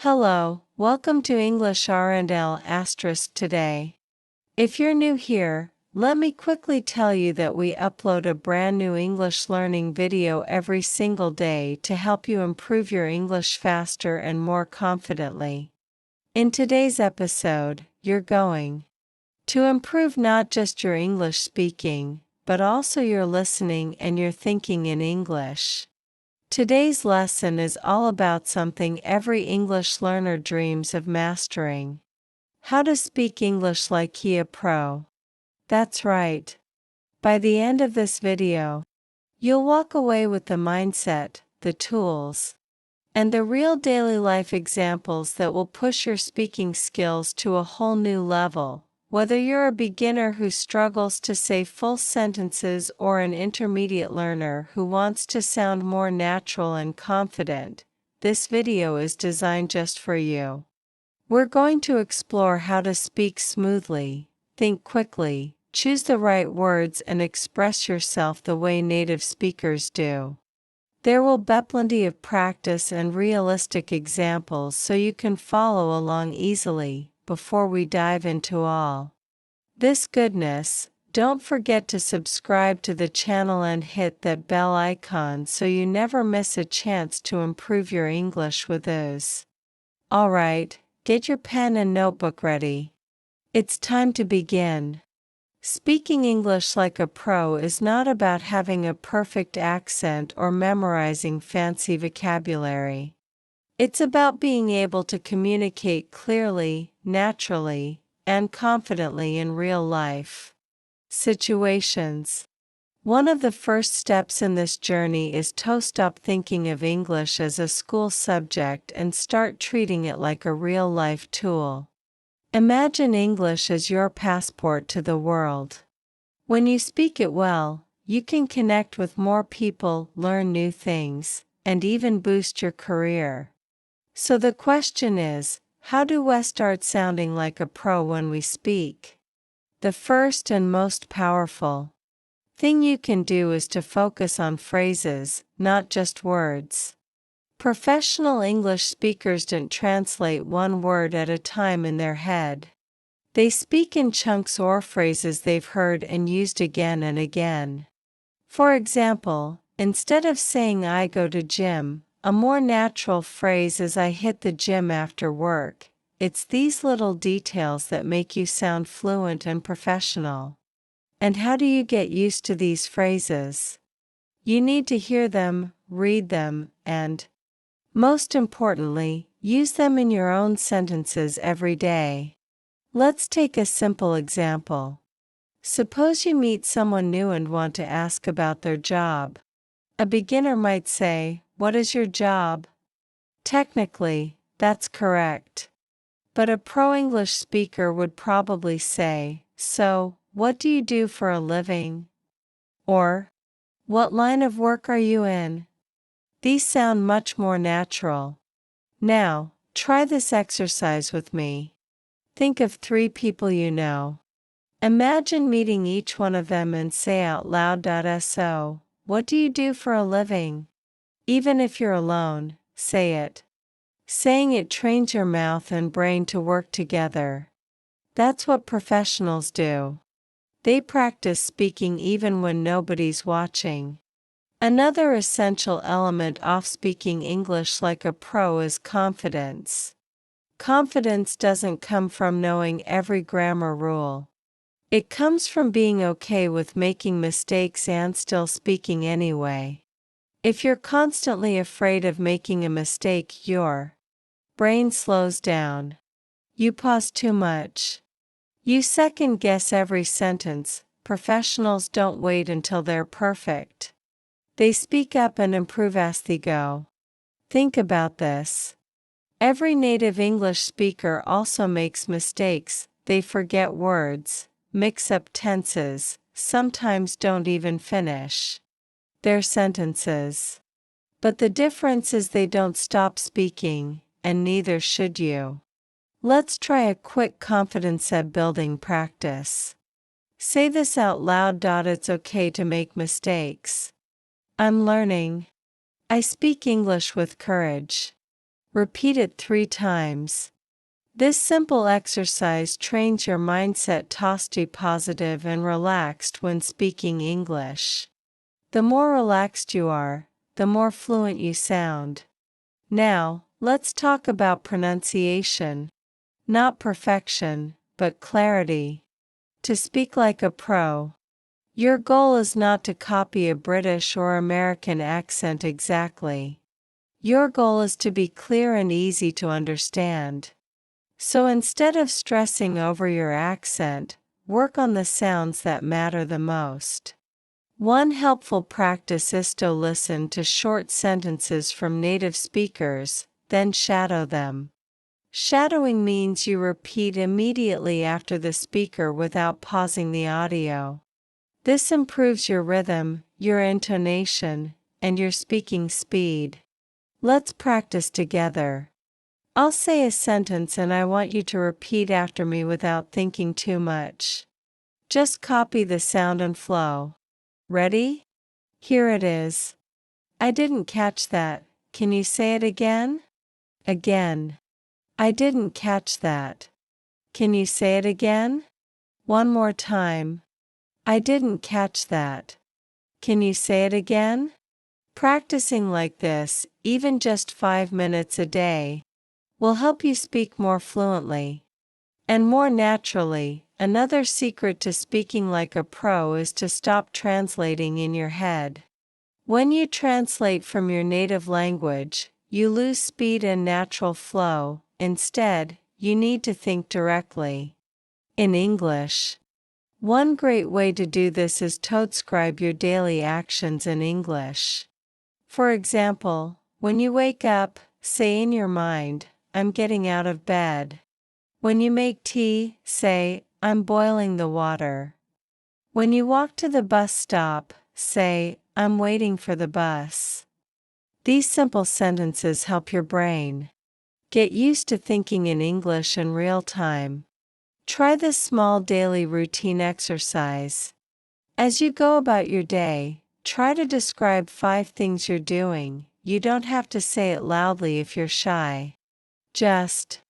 Hello, welcome to English R&L * today. If you're new here, let me quickly tell you that we upload a brand new English learning video every single day to help you improve your English faster and more confidently. In today's episode, you're going to improve not just your English speaking, but also your listening and your thinking in English. Today's lesson is all about something every English learner dreams of mastering: how to speak English like a pro. That's right. By the end of this video, you'll walk away with the mindset, the tools, and the real daily life examples that will push your speaking skills to a whole new level. Whether you're a beginner who struggles to say full sentences or an intermediate learner who wants to sound more natural and confident, this video is designed just for you. We're going to explore how to speak smoothly, think quickly, choose the right words, and express yourself the way native speakers do. There will be plenty of practice and realistic examples so you can follow along easily. Before we dive into all this goodness, don't forget to subscribe to the channel and hit that bell icon so you never miss a chance to improve your English with us. Alright, get your pen and notebook ready. It's time to begin. Speaking English like a pro is not about having a perfect accent or memorizing fancy vocabulary. It's about being able to communicate clearly, naturally, and confidently in real life situations. One of the first steps in this journey is to stop thinking of English as a school subject and start treating it like a real-life tool. Imagine English as your passport to the world. When you speak it well, you can connect with more people, learn new things, and even boost your career. So the question is, how do we start sounding like a pro when we speak? The first and most powerful thing you can do is to focus on phrases, not just words. Professional English speakers don't translate one word at a time in their head. They speak in chunks or phrases they've heard and used again and again. For example, instead of saying "I go to gym," a more natural phrase is "I hit the gym after work." It's these little details that make you sound fluent and professional. And how do you get used to these phrases? You need to hear them, read them, and, most importantly, use them in your own sentences every day. Let's take a simple example. Suppose you meet someone new and want to ask about their job. A beginner might say, "What is your job?" Technically, that's correct. But a pro English speaker would probably say, "So, what do you do for a living?" Or, "What line of work are you in?" These sound much more natural. Now, try this exercise with me. Think of 3 people you know. Imagine meeting each one of them and say out loud, "So, what do you do for a living?" Even if you're alone, say it. Saying it trains your mouth and brain to work together. That's what professionals do. They practice speaking even when nobody's watching. Another essential element of speaking English like a pro is confidence. Confidence doesn't come from knowing every grammar rule. It comes from being okay with making mistakes and still speaking anyway. If you're constantly afraid of making a mistake, your brain slows down. You pause too much. You second guess every sentence. Professionals don't wait until they're perfect. They speak up and improve as they go. Think about this. Every native English speaker also makes mistakes. They forget words, mix up tenses, sometimes don't even finish their sentences. But the difference is they don't stop speaking, and neither should you. Let's try a quick confidence building practice. Say this out loud. It's okay to make mistakes. I'm learning. I speak English with courage. Repeat it 3 times. This simple exercise trains your mindset to stay positive and relaxed when speaking English. The more relaxed you are, the more fluent you sound. Now, let's talk about pronunciation. Not perfection, but clarity. To speak like a pro. Your goal is not to copy a British or American accent exactly. Your goal is to be clear and easy to understand. So instead of stressing over your accent, work on the sounds that matter the most. One helpful practice is to listen to short sentences from native speakers, then shadow them. Shadowing means you repeat immediately after the speaker without pausing the audio. This improves your rhythm, your intonation, and your speaking speed. Let's practice together. I'll say a sentence and I want you to repeat after me without thinking too much. Just copy the sound and flow. Ready? Here it is. I didn't catch that. Can you say it again? Again. I didn't catch that. Can you say it again? One more time. I didn't catch that. Can you say it again? Practicing like this, even just 5 minutes a day, will help you speak more fluently and more naturally. Another secret to speaking like a pro is to stop translating in your head. When you translate from your native language, you lose speed and natural flow. Instead, you need to think directly. In English. One great way to do this is to describe your daily actions in English. For example, when you wake up, say in your mind, I'm getting out of bed. When you make tea, say, I'm boiling the water. When you walk to the bus stop, say, I'm waiting for the bus. These simple sentences help your brain get used to thinking in English in real time. Try this small daily routine exercise. As you go about your day, try to describe 5 things you're doing. You don't have to say it loudly if you're shy. Just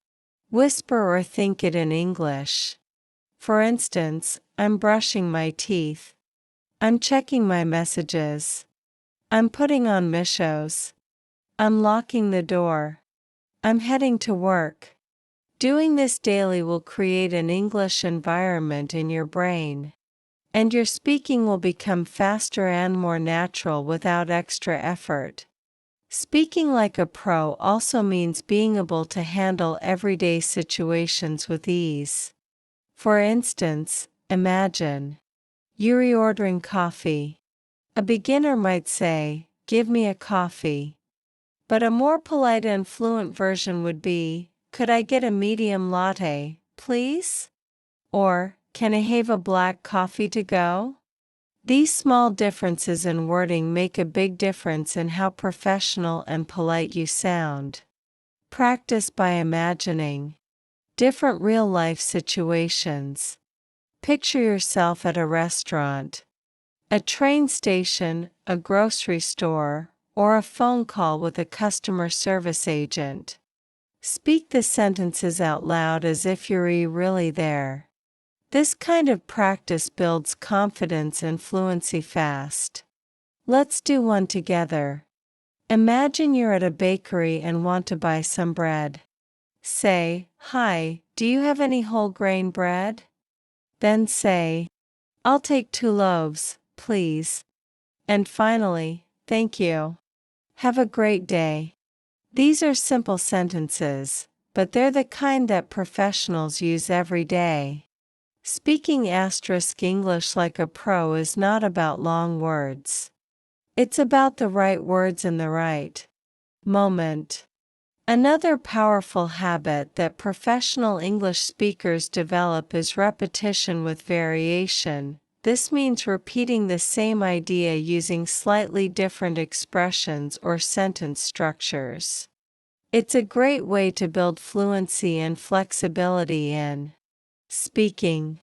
whisper or think it in English. For instance, I'm brushing my teeth. I'm checking my messages. I'm putting on missos. I'm locking the door. I'm heading to work. Doing this daily will create an English environment in your brain. And your speaking will become faster and more natural without extra effort. Speaking like a pro also means being able to handle everyday situations with ease. For instance, imagine you reordering coffee. A beginner might say, give me a coffee. But a more polite and fluent version would be, could I get a medium latte, please? Or, can I have a black coffee to go? These small differences in wording make a big difference in how professional and polite you sound. Practice by imagining different real-life situations. Picture yourself at a restaurant, a train station, a grocery store, or a phone call with a customer service agent. Speak the sentences out loud as if you're really there. This kind of practice builds confidence and fluency fast. Let's do one together. Imagine you're at a bakery and want to buy some bread. Say, hi, do you have any whole grain bread? Then say, I'll take 2 loaves, please. And finally, thank you. Have a great day. These are simple sentences, but they're the kind that professionals use every day. Speaking English like a pro is not about long words. It's about the right words in the right moment. Another powerful habit that professional English speakers develop is repetition with variation. This means repeating the same idea using slightly different expressions or sentence structures. It's a great way to build fluency and flexibility in speaking.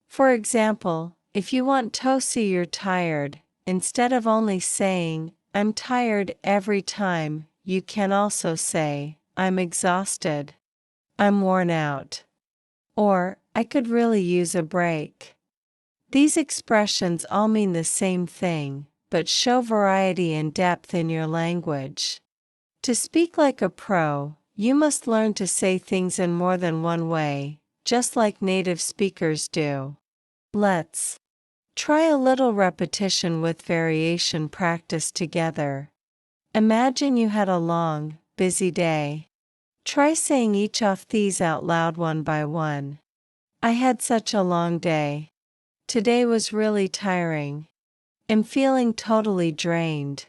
For example, if you want to say you're tired, instead of only saying, I'm tired every time, you can also say, I'm exhausted. I'm worn out. Or, I could really use a break. These expressions all mean the same thing, but show variety and depth in your language. To speak like a pro, you must learn to say things in more than one way, just like native speakers do. Let's try a little repetition with variation practice together. Imagine you had a long, busy day. Try saying each of these out loud one by one. I had such a long day. Today was really tiring. I'm feeling totally drained.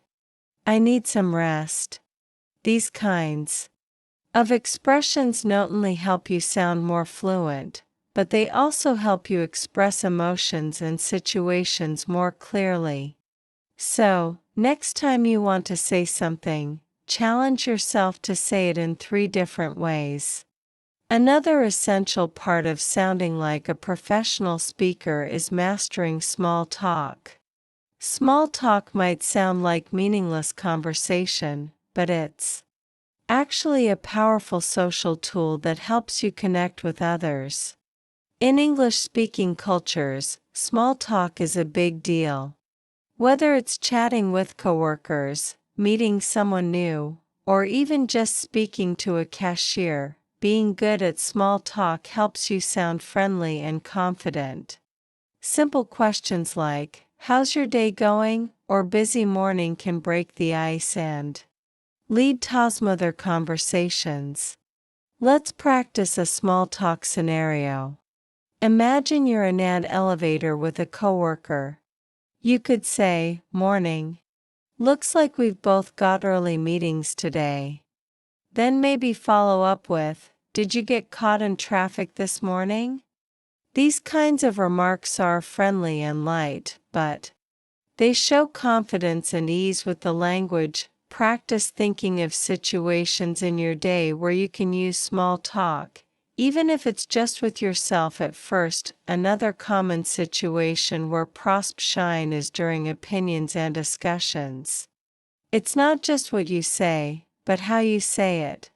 I need some rest. These kinds of expressions not only help you sound more fluent, but they also help you express emotions and situations more clearly. So, next time you want to say something, challenge yourself to say it in 3 different ways. Another essential part of sounding like a professional speaker is mastering small talk. Small talk might sound like meaningless conversation, but it's actually a powerful social tool that helps you connect with others. In English-speaking cultures, small talk is a big deal. Whether it's chatting with coworkers, meeting someone new, or even just speaking to a cashier, being good at small talk helps you sound friendly and confident. Simple questions like, "How's your day going?" or "Busy morning" can break the ice and lead to smoother conversations. Let's practice a small talk scenario. Imagine you're in an elevator with a coworker. You could say, "Morning. Looks like we've both got early meetings today." Then maybe follow up with, "Did you get caught in traffic this morning?" These kinds of remarks are friendly and light, but they show confidence and ease with the language. Practice thinking of situations in your day where you can use small talk, even if it's just with yourself at first. Another common situation where pros shine is during opinions and discussions. It's not just what you say, but how you say it.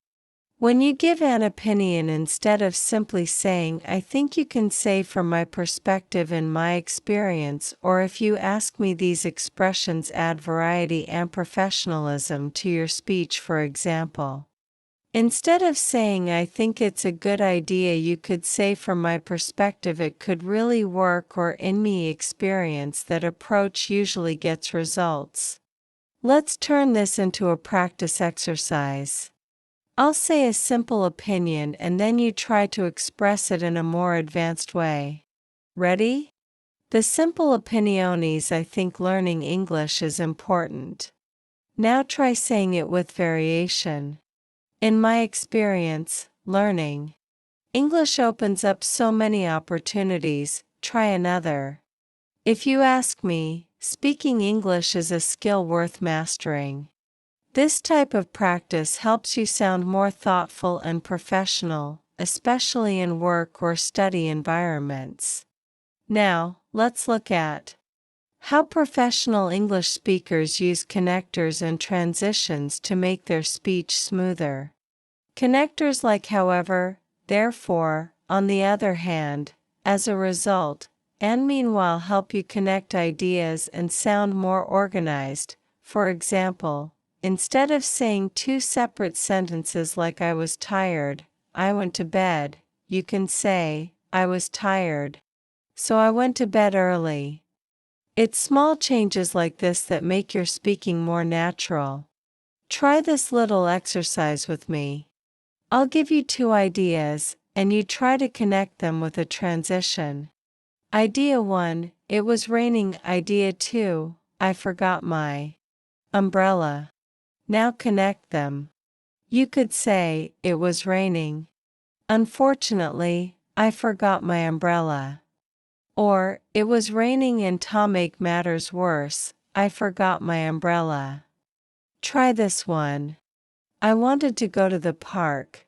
When you give an opinion instead of simply saying, "I think," you can say, "From my perspective and my experience," or "If you ask me." These expressions add variety and professionalism to your speech. For example, instead of saying, "I think it's a good idea," you could say, "From my perspective it could really work," or "In my experience." That approach usually gets results. Let's turn this into a practice exercise. I'll say a simple opinion and then you try to express it in a more advanced way. Ready? The simple opinion is, "I think learning English is important." Now try saying it with variation. "In my experience, learning English opens up so many opportunities." Try another. "If you ask me, speaking English is a skill worth mastering." This type of practice helps you sound more thoughtful and professional, especially in work or study environments. Now, let's look at how professional English speakers use connectors and transitions to make their speech smoother. Connectors like however, therefore, on the other hand, as a result, and meanwhile help you connect ideas and sound more organized. For example, instead of saying 2 separate sentences like "I was tired, I went to bed," you can say, "I was tired, so I went to bed early." It's small changes like this that make your speaking more natural. Try this little exercise with me. I'll give you 2 ideas, and you try to connect them with a transition. Idea 1, "It was raining." Idea 2, "I forgot my umbrella." Now connect them. You could say, "It was raining. Unfortunately, I forgot my umbrella." Or, "It was raining and to make matters worse, I forgot my umbrella." Try this one. "I wanted to go to the park.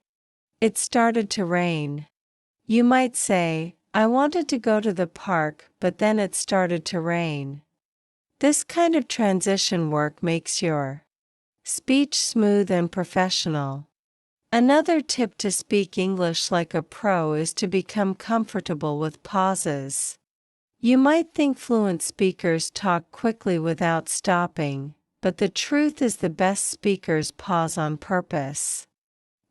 It started to rain." You might say, "I wanted to go to the park, but then it started to rain." This kind of transition work makes your speech smooth and professional. Another tip to speak English like a pro is to become comfortable with pauses. You might think fluent speakers talk quickly without stopping, but the truth is the best speakers pause on purpose.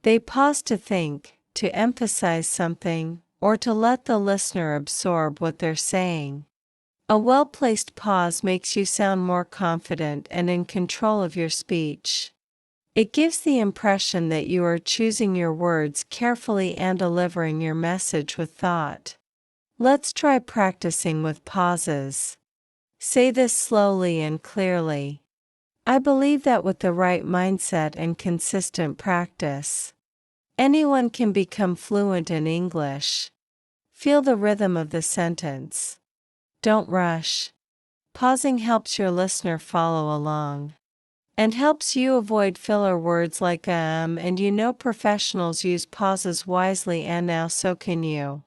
They pause to think, to emphasize something, or to let the listener absorb what they're saying. A well-placed pause makes you sound more confident and in control of your speech. It gives the impression that you are choosing your words carefully and delivering your message with thought. Let's try practicing with pauses. Say this slowly and clearly. I believe that with the right mindset and consistent practice, anyone can become fluent in English. Feel the rhythm of the sentence. Don't rush. Pausing helps your listener follow along. And helps you avoid filler words like and you know professionals use pauses wisely and now so can you.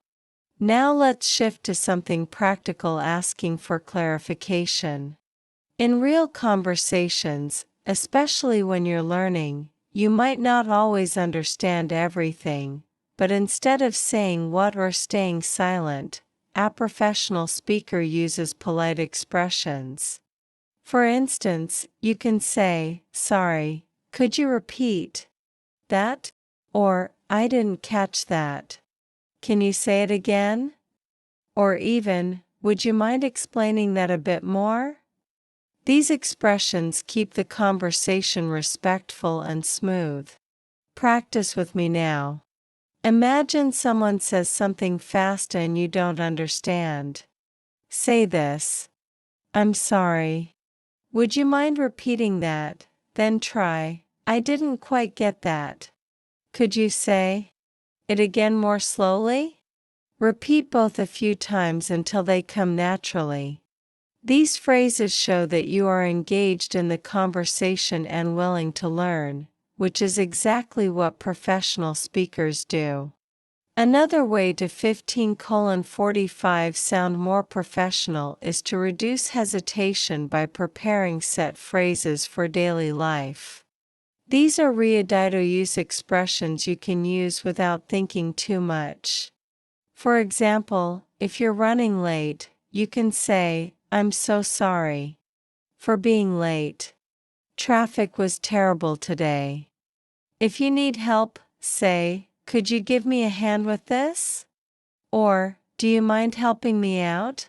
Now let's shift to something practical, asking for clarification. In real conversations, especially when you're learning, you might not always understand everything, but instead of saying what or staying silent, a professional speaker uses polite expressions. For instance, you can say, "Sorry, could you repeat that?" Or, "I didn't catch that. Can you say it again?" Or even, "Would you mind explaining that a bit more?" These expressions keep the conversation respectful and smooth. Practice with me now. Imagine someone says something fast and you don't understand. Say this. "I'm sorry. Would you mind repeating that?" Then try, "I didn't quite get that. Could you say it again more slowly?" Repeat both a few times until they come naturally. These phrases show that you are engaged in the conversation and willing to learn, which is exactly what professional speakers do. Another way to 15:45 sound more professional is to reduce hesitation by preparing set phrases for daily life. These are ready-to use expressions you can use without thinking too much. For example, if you're running late, you can say, "I'm so sorry for being late. Traffic was terrible today." If you need help, say, "Could you give me a hand with this?" Or, "Do you mind helping me out?"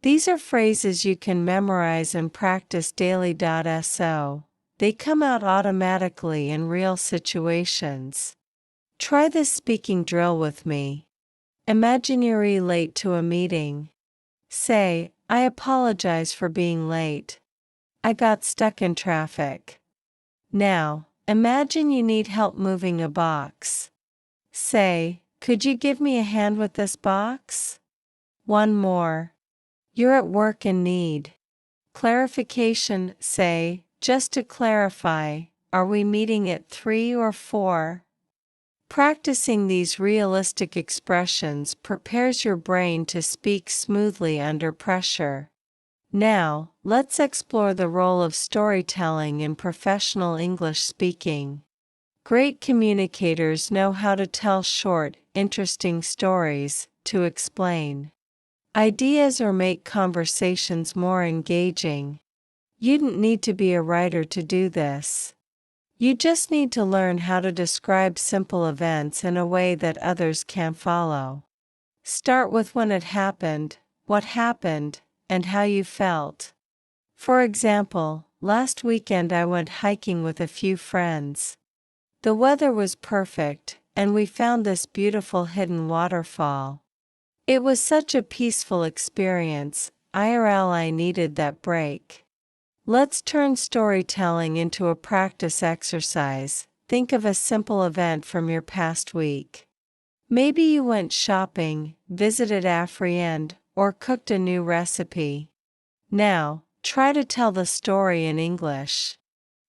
These are phrases you can memorize and practice daily. So, they come out automatically in real situations. Try this speaking drill with me. Imagine you're late to a meeting. Say, "I apologize for being late. I got stuck in traffic." Now, imagine you need help moving a box. Say, "Could you give me a hand with this box?" One more. You're at work and need clarification. Say, "Just to clarify, are we meeting at 3 or 4? Practicing these realistic expressions prepares your brain to speak smoothly under pressure. Now, let's explore the role of storytelling in professional English speaking. Great communicators know how to tell short, interesting stories, to explain ideas or make conversations more engaging. You don't need to be a writer to do this. You just need to learn how to describe simple events in a way that others can follow. Start with when it happened, what happened, and how you felt. For example, last weekend I went hiking with a few friends. The weather was perfect, and we found this beautiful hidden waterfall. It was such a peaceful experience. IRL, I needed that break. Let's turn storytelling into a practice exercise. Think of a simple event from your past week. Maybe you went shopping, visited a friend, or cooked a new recipe. Now, try to tell the story in English.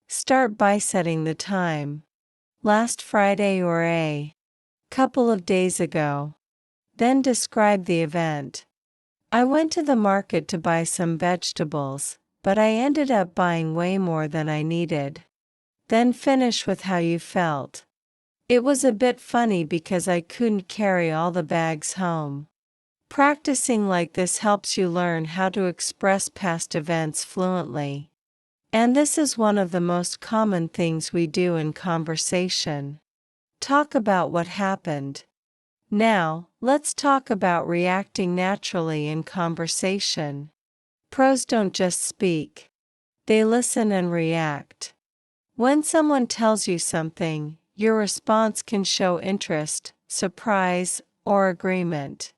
Start by setting the time. Last Friday or a couple of days ago. Then describe the event. I went to the market to buy some vegetables, but I ended up buying way more than I needed. Then finish with how you felt. It was a bit funny because I couldn't carry all the bags home. Practicing like this helps you learn how to express past events fluently. And this is one of the most common things we do in conversation. Talk about what happened. Now, let's talk about reacting naturally in conversation. Pros don't just speak. They listen and react. When someone tells you something, your response can show interest, surprise, or agreement.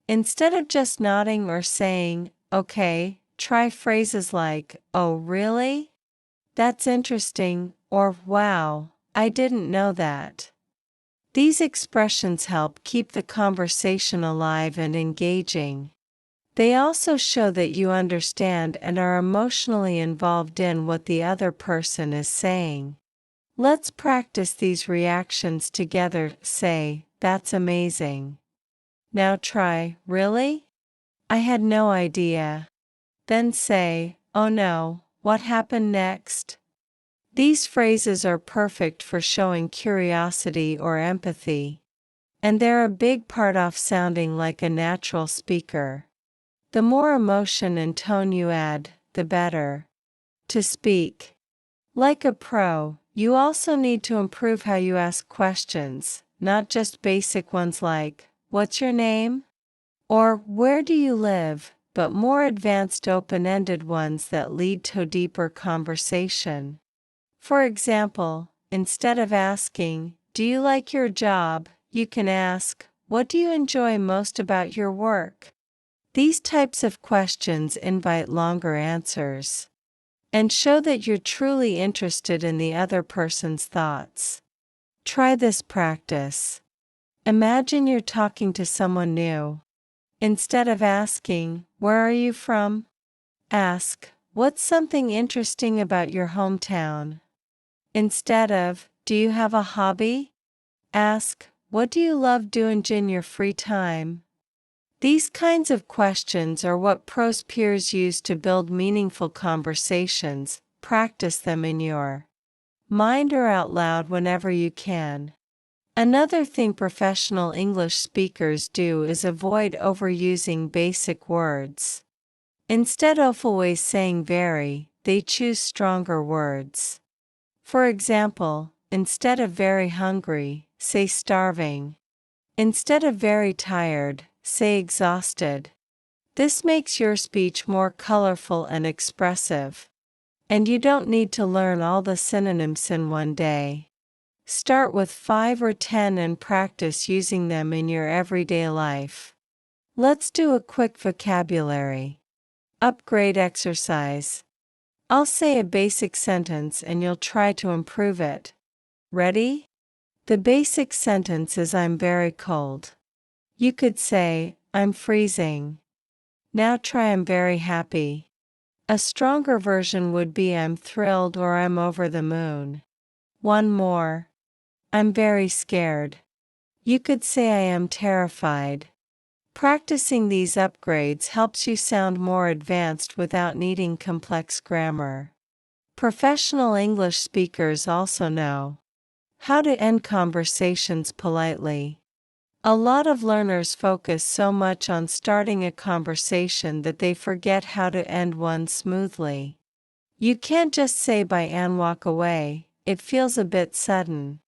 Instead of just nodding or saying, okay, try phrases like, oh really? That's interesting, or wow, I didn't know that. These expressions help keep the conversation alive and engaging. They also show that you understand and are emotionally involved in what the other person is saying. Let's practice these reactions together. Say, that's amazing. Now try, really? I had no idea. Then say, oh no, what happened next? These phrases are perfect for showing curiosity or empathy. And they're a big part of sounding like a natural speaker. The more emotion and tone you add, the better. To speak like a pro, you also need to improve how you ask questions, not just basic ones like, what's your name? Or where do you live, but more advanced open-ended ones that lead to a deeper conversation. For example, instead of asking, do you like your job, you can ask, what do you enjoy most about your work? These types of questions invite longer answers and show that you're truly interested in the other person's thoughts. Try this practice. Imagine you're talking to someone new. Instead of asking, where are you from? Ask, what's something interesting about your hometown? Instead of, do you have a hobby? Ask, what do you love doing in your free time? These kinds of questions are what pros peers use to build meaningful conversations. Practice them in your mind or out loud whenever you can. Another thing professional English speakers do is avoid overusing basic words. Instead of always saying very, they choose stronger words. For example, instead of very hungry, say starving. Instead of very tired, say exhausted. This makes your speech more colorful and expressive. And you don't need to learn all the synonyms in one day. Start with 5 or 10 and practice using them in your everyday life. Let's do a quick vocabulary upgrade exercise. I'll say a basic sentence and you'll try to improve it. Ready? The basic sentence is I'm very cold. You could say, I'm freezing. Now try I'm very happy. A stronger version would be I'm thrilled or I'm over the moon. One more. I'm very scared. You could say I am terrified. Practicing these upgrades helps you sound more advanced without needing complex grammar. Professional English speakers also know how to end conversations politely. A lot of learners focus so much on starting a conversation that they forget how to end one smoothly. You can't just say bye and walk away, it feels a bit sudden.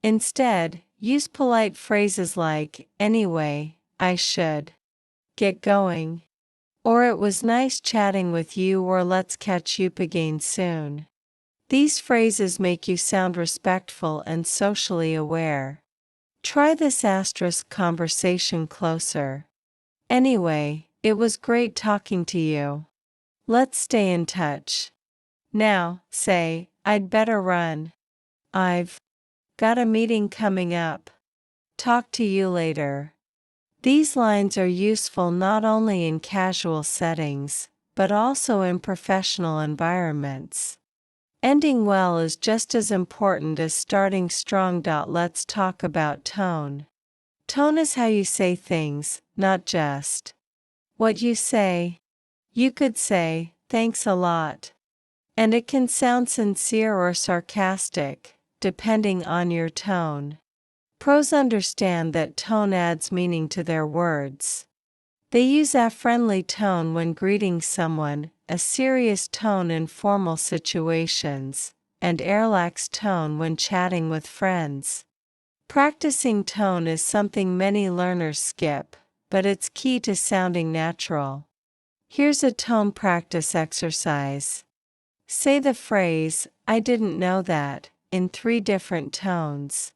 Instead, use polite phrases like, anyway, I should get going. Or it was nice chatting with you, or let's catch up again soon. These phrases make you sound respectful and socially aware. Try this asterisk conversation closer. Anyway, it was great talking to you. Let's stay in touch. Now, say, I'd better run. I've got a meeting coming up. Talk to you later. These lines are useful not only in casual settings, but also in professional environments. Ending well is just as important as starting strong. Let's talk about tone. Tone is how you say things, not just what you say. You could say, thanks a lot. And it can sound sincere or sarcastic, depending on your tone. Pros understand that tone adds meaning to their words. They use a friendly tone when greeting someone, a serious tone in formal situations, and a relaxed tone when chatting with friends. Practicing tone is something many learners skip, but it's key to sounding natural. Here's a tone practice exercise. Say the phrase, "I didn't know that," in 3 different tones.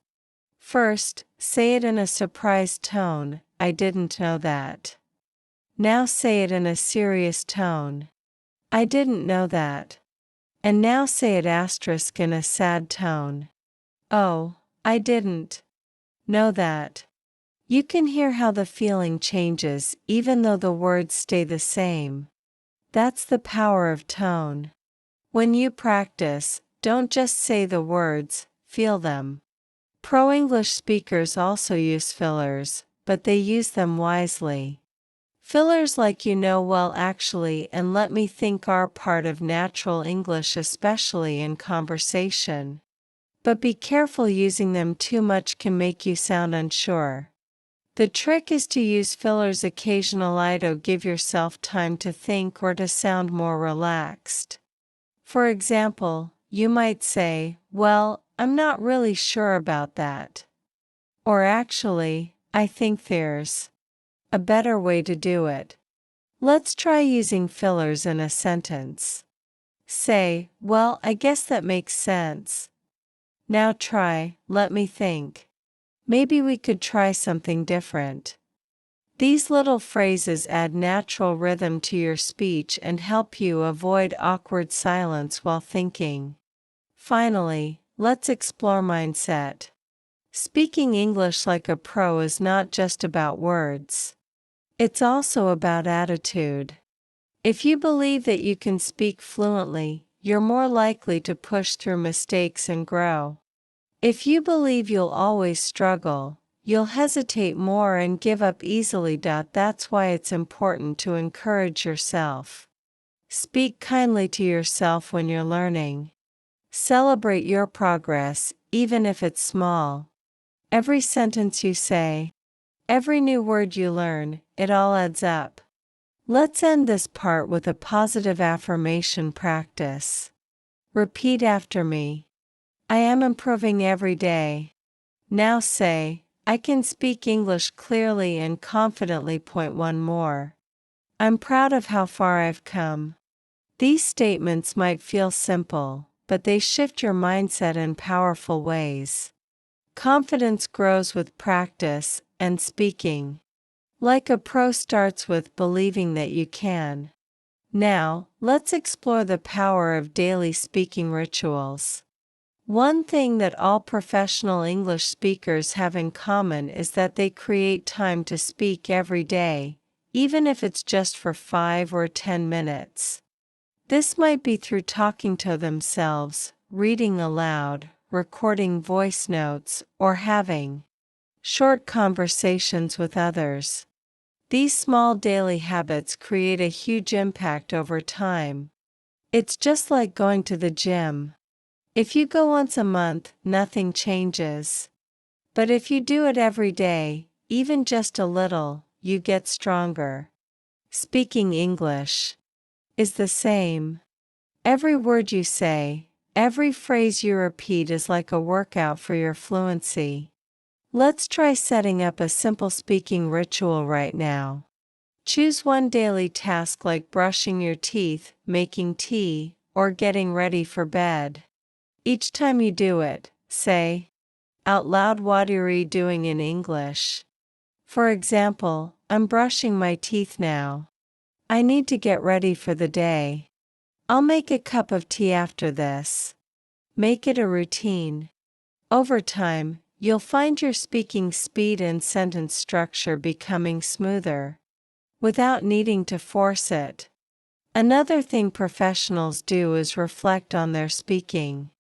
First, say it in a surprised tone, "I didn't know that." Now say it in a serious tone. "I didn't know that." And now say it asterisk in a sad tone. "Oh, I didn't know that." You can hear how the feeling changes even though the words stay the same. That's the power of tone. When you practice, don't just say the words, feel them. Pro English speakers also use fillers, but they use them wisely. Fillers like "you know well actually" and "let me think" are part of natural English, especially in conversation. But be careful, using them too much can make you sound unsure. The trick is to use fillers occasionally to give yourself time to think or to sound more relaxed. For example, you might say, "Well, I'm not really sure about that." Or "Actually, I think there's a better way to do it." Let's try using fillers in a sentence. Say, "Well, I guess that makes sense." Now try, "Let me think. Maybe we could try something different." These little phrases add natural rhythm to your speech and help you avoid awkward silence while thinking. Finally, let's explore mindset. Speaking English like a pro is not just about words. It's also about attitude. If you believe that you can speak fluently, you're more likely to push through mistakes and grow. If you believe you'll always struggle, you'll hesitate more and give up easily. That's why it's important to encourage yourself. Speak kindly to yourself when you're learning. Celebrate your progress, even if it's small. Every sentence you say, every new word you learn, it all adds up. Let's end this part with a positive affirmation practice. Repeat after me. I am improving every day. Now say, I can speak English clearly and confidently. Point one more. I'm proud of how far I've come. These statements might feel simple, but they shift your mindset in powerful ways. Confidence grows with practice, and speaking like a pro starts with believing that you can. Now, let's explore the power of daily speaking rituals. One thing that all professional English speakers have in common is that they create time to speak every day, even if it's just for 5 or 10 minutes. This might be through talking to themselves, reading aloud, recording voice notes, or having short conversations with others. These small daily habits create a huge impact over time. It's just like going to the gym. If you go once a month, nothing changes. But if you do it every day, even just a little, you get stronger. Speaking English is the same. Every word you say, every phrase you repeat is like a workout for your fluency. Let's try setting up a simple speaking ritual right now. Choose one daily task like brushing your teeth, making tea, or getting ready for bed. Each time you do it, say out loud what you're doing in English. For example, I'm brushing my teeth now. I need to get ready for the day. I'll make a cup of tea after this. Make it a routine. Over time, you'll find your speaking speed and sentence structure becoming smoother, without needing to force it. Another thing professionals do is reflect on their speaking.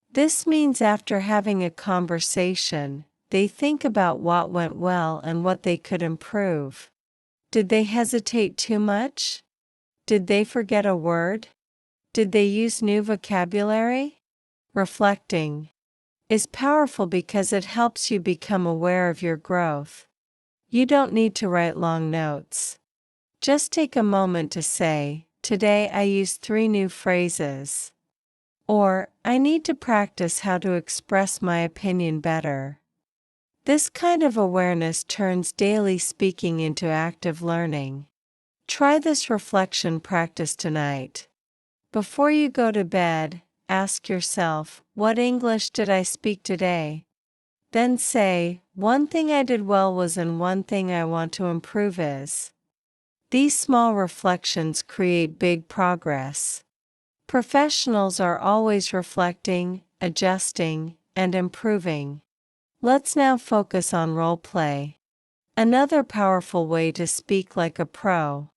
This means after having a conversation, they think about what went well and what they could improve. Did they hesitate too much? Did they forget a word? Did they use new vocabulary? Reflecting is powerful because it helps you become aware of your growth. You don't need to write long notes. Just take a moment to say, "Today I used 3 new phrases." Or, "I need to practice how to express my opinion better." This kind of awareness turns daily speaking into active learning. Try this reflection practice tonight. Before you go to bed, ask yourself, "What English did I speak today?" Then say, "One thing I did well was and one thing I want to improve is." These small reflections create big progress. Professionals are always reflecting, adjusting, and improving. Let's now focus on role play. Another powerful way to speak like a pro.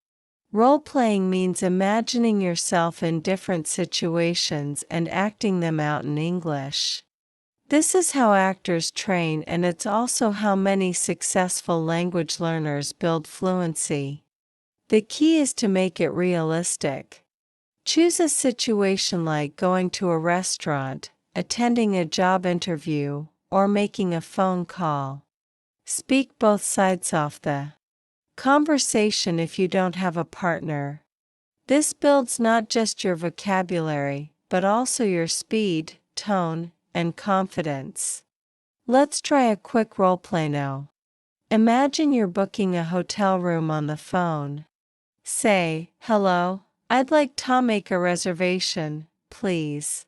Role-playing means imagining yourself in different situations and acting them out in English. This is how actors train, and it's also how many successful language learners build fluency. The key is to make it realistic. Choose a situation like going to a restaurant, attending a job interview, or making a phone call. Speak both sides of the conversation if you don't have a partner. This builds not just your vocabulary, but also your speed, tone, and confidence. Let's try a quick role-play now. Imagine you're booking a hotel room on the phone. Say, "Hello, I'd like to make a reservation, please."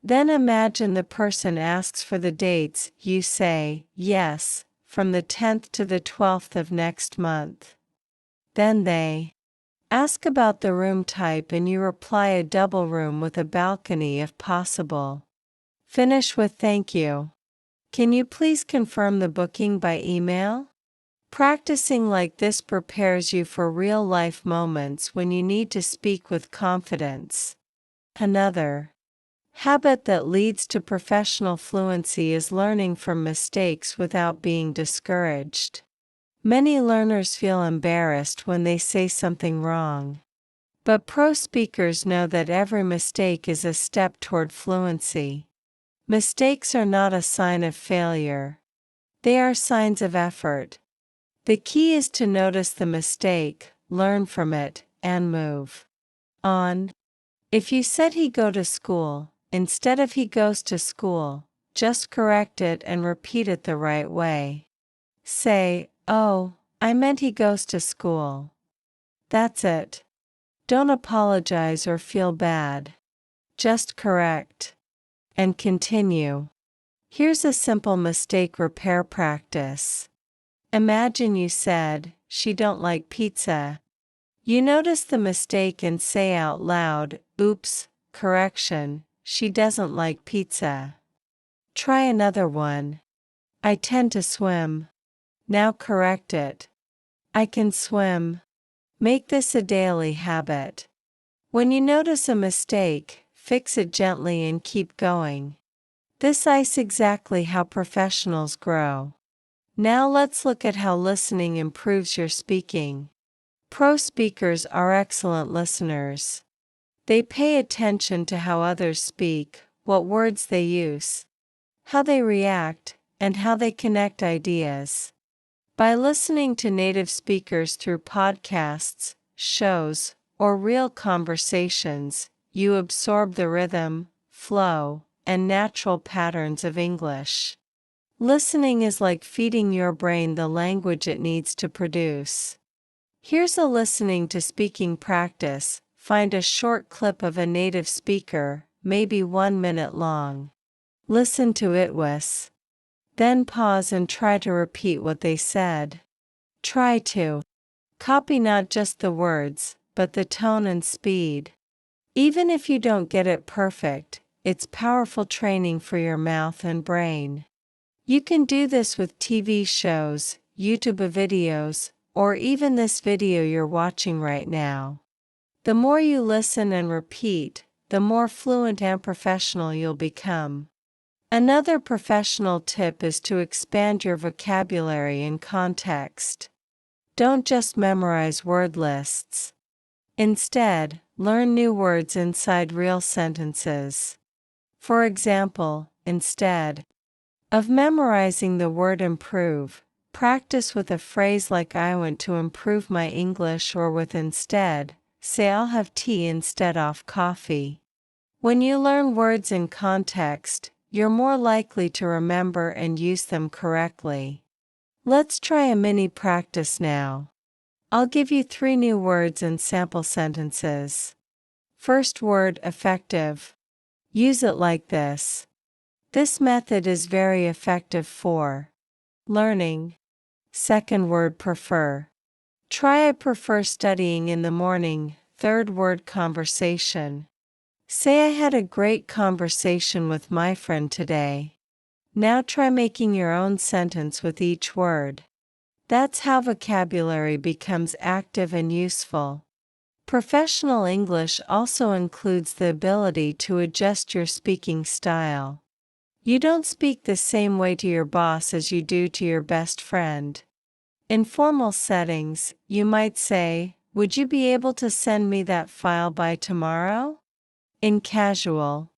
Then imagine the person asks for the dates. You say, "Yes, from the 10th to the 12th of next month." Then they ask about the room type and you reply, "A double room with a balcony if possible." Finish with, "Thank you. Can you please confirm the booking by email?" Practicing like this prepares you for real-life moments when you need to speak with confidence. Another habit that leads to professional fluency is learning from mistakes without being discouraged. Many learners feel embarrassed when they say something wrong. But pro speakers know that every mistake is a step toward fluency. Mistakes are not a sign of failure. They are signs of effort. The key is to notice the mistake, learn from it, and move on. If you said "he go to school," instead of "he goes to school," just correct it and repeat it the right way. Say, "Oh, I meant he goes to school." That's it. Don't apologize or feel bad. Just correct. And continue. Here's a simple mistake repair practice. Imagine you said, "She don't like pizza." You notice the mistake and say out loud, "Oops, correction, she doesn't like pizza." Try another one. "I tend to swim." Now correct it. "I can swim." Make this a daily habit. When you notice a mistake, fix it gently and keep going. This is exactly how professionals grow. Now let's look at how listening improves your speaking. Pro speakers are excellent listeners. They pay attention to how others speak, what words they use, how they react, and how they connect ideas. By listening to native speakers through podcasts, shows, or real conversations, you absorb the rhythm, flow, and natural patterns of English. Listening is like feeding your brain the language it needs to produce. Here's a listening to speaking practice. Find a short clip of a native speaker, maybe 1 minute long. Listen to it with. Then pause and try to repeat what they said. Try to copy not just the words, but the tone and speed. Even if you don't get it perfect, it's powerful training for your mouth and brain. You can do this with TV shows, YouTube videos, or even this video you're watching right now. The more you listen and repeat, the more fluent and professional you'll become. Another professional tip is to expand your vocabulary in context. Don't just memorize word lists. Instead, learn new words inside real sentences. For example, instead of memorizing the word improve, practice with a phrase like I went to improve my English, or with instead, say I'll have tea instead of coffee. When you learn words in context, you're more likely to remember and use them correctly. Let's try a mini practice now. I'll give you 3 new words and sample sentences. First word, effective. Use it like this. This method is very effective for learning. Second word, prefer. Try I prefer studying in the morning. Third word, conversation. Say I had a great conversation with my friend today. Now try making your own sentence with each word. That's how vocabulary becomes active and useful. Professional English also includes the ability to adjust your speaking style. You don't speak the same way to your boss as you do to your best friend. In formal settings, you might say, "Would you be able to send me that file by tomorrow?" In casual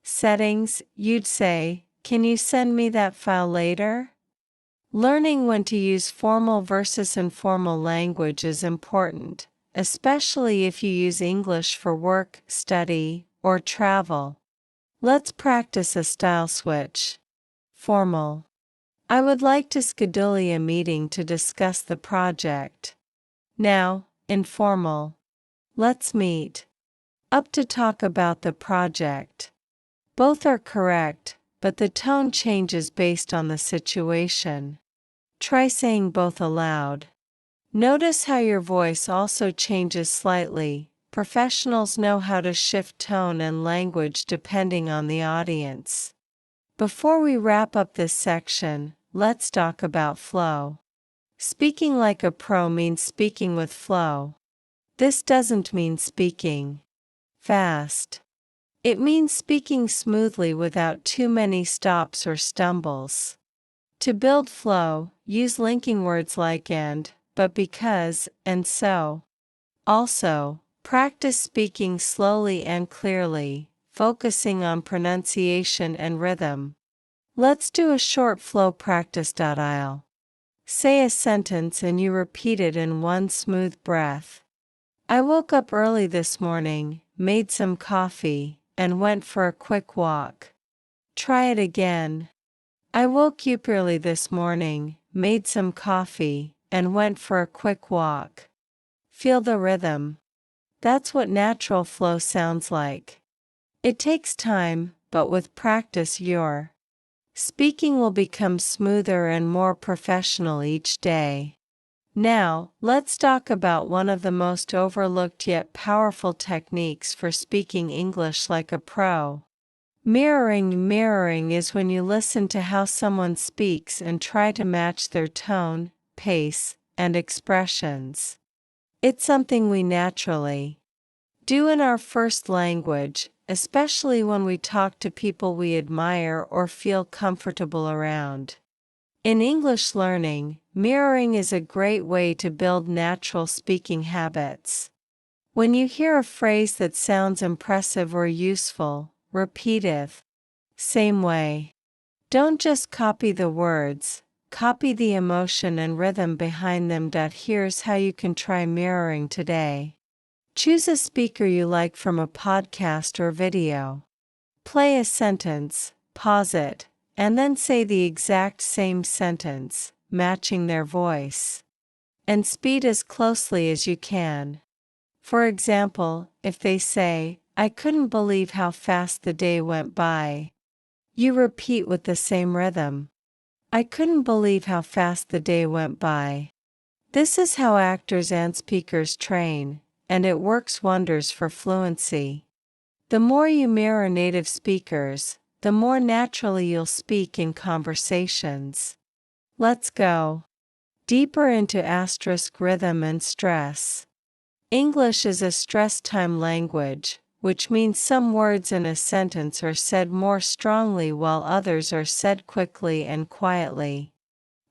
settings, you'd say, "Can you send me that file later?" Learning when to use formal versus informal language is important, especially if you use English for work, study, or travel. Let's practice a style switch. Formal. I would like to schedule a meeting to discuss the project. Now, informal. Let's meet up to talk about the project. Both are correct, but the tone changes based on the situation. Try saying both aloud. Notice how your voice also changes slightly. Professionals know how to shift tone and language depending on the audience. Before we wrap up this section, let's talk about flow. Speaking like a pro means speaking with flow. This doesn't mean speaking fast. It means speaking smoothly without too many stops or stumbles. To build flow, use linking words like and, but because, and so. Also, practice speaking slowly and clearly, focusing on pronunciation and rhythm. Let's do a short flow practice. I'll say a sentence and you repeat it in one smooth breath. I woke up early this morning, made some coffee, and went for a quick walk. Try it again. I woke up early this morning, made some coffee, and went for a quick walk. Feel the rhythm. That's what natural flow sounds like. It takes time, but with practice your speaking will become smoother and more professional each day. Now, let's talk about one of the most overlooked yet powerful techniques for speaking English like a pro. Mirroring. Mirroring is when you listen to how someone speaks and try to match their tone, pace, and expressions. It's something we naturally do in our first language, especially when we talk to people we admire or feel comfortable around. In English learning, mirroring is a great way to build natural speaking habits. When you hear a phrase that sounds impressive or useful, repeat it. Same way. Don't just copy the words, copy the emotion and rhythm behind them. Here's how you can try mirroring today. Choose a speaker you like from a podcast or video. Play a sentence, pause it, and then say the exact same sentence, matching their voice. And speed as closely as you can. For example, if they say, "I couldn't believe how fast the day went by," you repeat with the same rhythm. "I couldn't believe how fast the day went by." This is how actors and speakers train, and it works wonders for fluency. The more you mirror native speakers, the more naturally you'll speak in conversations. Let's go deeper into rhythm and stress. English is a stress-time language, which means some words in a sentence are said more strongly while others are said quickly and quietly.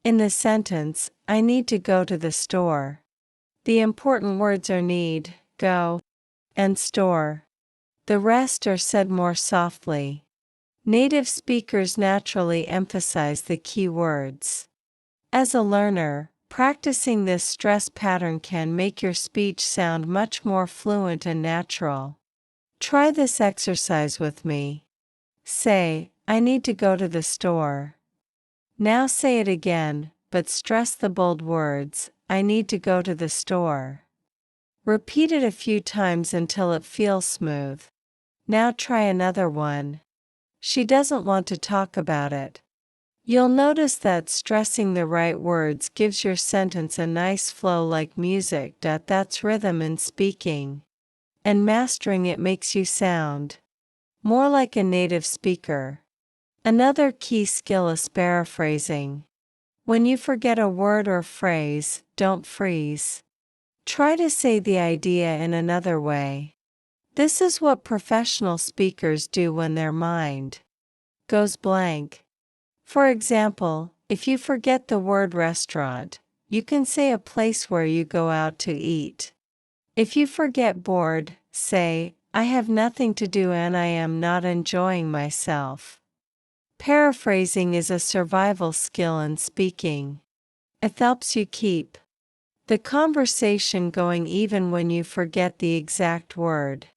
In the sentence, "I need to go to the store," the important words are need, go, and store. The rest are said more softly. Native speakers naturally emphasize the key words. As a learner, practicing this stress pattern can make your speech sound much more fluent and natural. Try this exercise with me. Say, I need to go to the store. Now say it again, but stress the bold words, I need to go to the store. Repeat it a few times until it feels smooth. Now try another one. She doesn't want to talk about it. You'll notice that stressing the right words gives your sentence a nice flow like music. That's rhythm in speaking. And mastering it makes you sound more like a native speaker. Another key skill is paraphrasing. When you forget a word or phrase, don't freeze. Try to say the idea in another way. This is what professional speakers do when their mind goes blank. For example, if you forget the word restaurant, you can say a place where you go out to eat. If you forget bored, say, I have nothing to do and I am not enjoying myself. Paraphrasing is a survival skill in speaking. It helps you keep the conversation going even when you forget the exact word.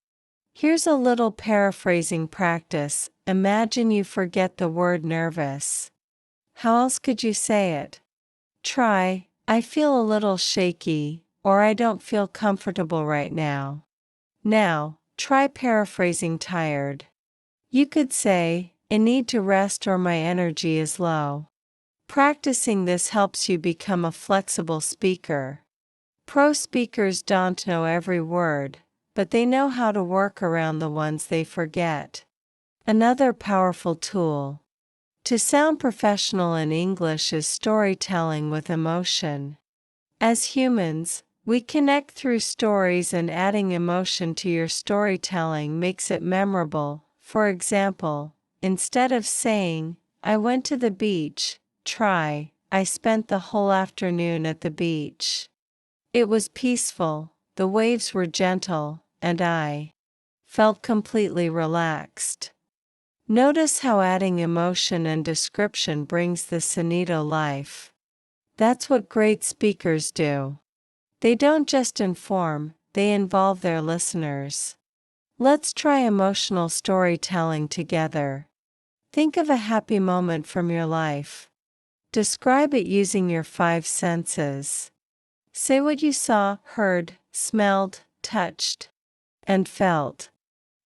Here's a little paraphrasing practice. Imagine you forget the word nervous. How else could you say it? Try, I feel a little shaky, or I don't feel comfortable right now. Now, try paraphrasing tired. You could say, I need to rest or my energy is low. Practicing this helps you become a flexible speaker. Pro speakers don't know every word, but they know how to work around the ones they forget. Another powerful tool to sound professional in English is storytelling with emotion. As humans, we connect through stories, and adding emotion to your storytelling makes it memorable. For example, instead of saying, I went to the beach, try, I spent the whole afternoon at the beach. It was peaceful, the waves were gentle, and I felt completely relaxed. Notice how adding emotion and description brings the scene to life. That's what great speakers do. They don't just inform, they involve their listeners. Let's try emotional storytelling together. Think of a happy moment from your life. Describe it using your 5 senses. Say what you saw, heard, smelled, touched, and felt.